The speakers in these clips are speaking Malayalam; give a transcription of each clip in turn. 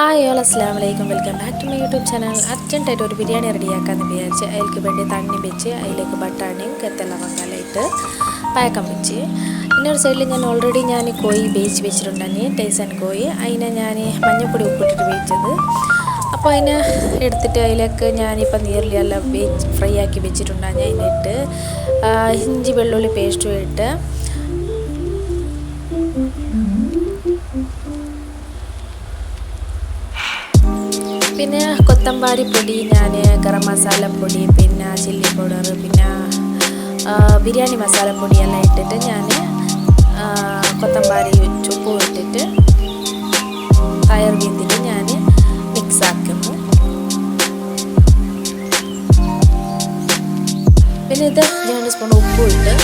ഹായ് ഓൾ അസ്സലാമു അലൈക്കും welcome back to my YouTube channel. അർജൻറ്റായിട്ട് ഒരു ബിരിയാണി റെഡിയാക്കാമെന്ന് വിചാരിച്ച് അതിലേക്ക് വേണ്ടി തണ്ണി വെച്ച് അതിലേക്ക് ബട്ടാണിയും കെത്തലവങ്കെല്ലാം ഇട്ട് പായക്കം വെച്ച്. ഇന്നൊരു സൈഡിൽ ഞാൻ കോഴി വേവിച്ച് വെച്ചിട്ടുണ്ടെങ്കിൽ ടേസൻ കോഴി അതിനെ ഞാൻ മഞ്ഞൾപ്പൊടി ഉപ്പിട്ടിട്ട് വേവിച്ചത്. അപ്പോൾ അതിനെ എടുത്തിട്ട് അതിലേക്ക് ഞാനിപ്പോൾ നീർലി എല്ലാം ഫ്രൈ ആക്കി വെച്ചിട്ടുണ്ടെങ്കിൽ അതിനിട്ട് ഇഞ്ചി വെള്ളുള്ളി പേസ്റ്റും ഇട്ട് പിന്നെ കൊത്തമ്പാരി പൊടി, ഞാൻ ഗരം മസാലപ്പൊടി, പിന്നെ ചില്ലി പൗഡർ, പിന്നെ ബിരിയാണി മസാലപ്പൊടിയെല്ലാം ഇട്ടിട്ട് ഞാൻ കൊത്തമ്പാരി ഉപ്പും ഇട്ടിട്ട് ടയർ വീന്തിൽ ഞാൻ മിക്സ് ആക്കുന്നു. പിന്നെ ഇത് 2 സ്പൂൺ ഉപ്പും ഇട്ട്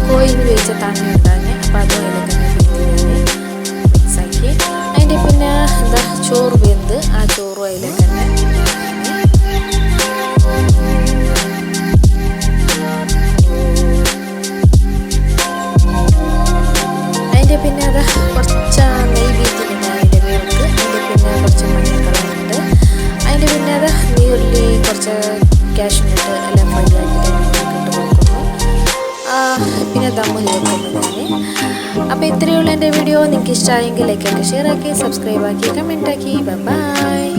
കോഴിന് വേവിച്ച തണ്ണി ഉണ്ടാകുന്നത്. അപ്പോൾ അതും അതിലേക്ക് മിക്സാക്കി അതിൻ്റെ പിന്നെ ചോറ് വെന്ത് ആ ചോറും അതിലേക്ക് തന്നെ അതിൻ്റെ പിന്നെ കുറച്ച് നെയ്യ് വീത്തിട്ടുണ്ട് അതിൻ്റെ വേർക്ക്. അതിൻ്റെ പിന്നെ കുറച്ച് മഞ്ഞൾക്കളറുണ്ട്. അതിൻ്റെ പിന്നെ നീർലി കുറച്ച് കാഷ്യൂനട്ട് എല്ലാം ഫ്രൈ ആക്കിയിട്ട് ഇട്ട് കൊടുക്കുന്നു. പിന്നെ ദമ്മ് ചേർക്കുന്നു ഞാൻ. അപ്പോൾ ഇത്രയുള്ള എൻ്റെ വീഡിയോ നിങ്ങൾക്ക് ഇഷ്ടമായെങ്കിൽ ലൈക്ക് ആക്കി, ഷെയർ ആക്കി, സബ്സ്ക്രൈബ് ആക്കി, കമൻറ്റ് ആക്കി. ബൈ.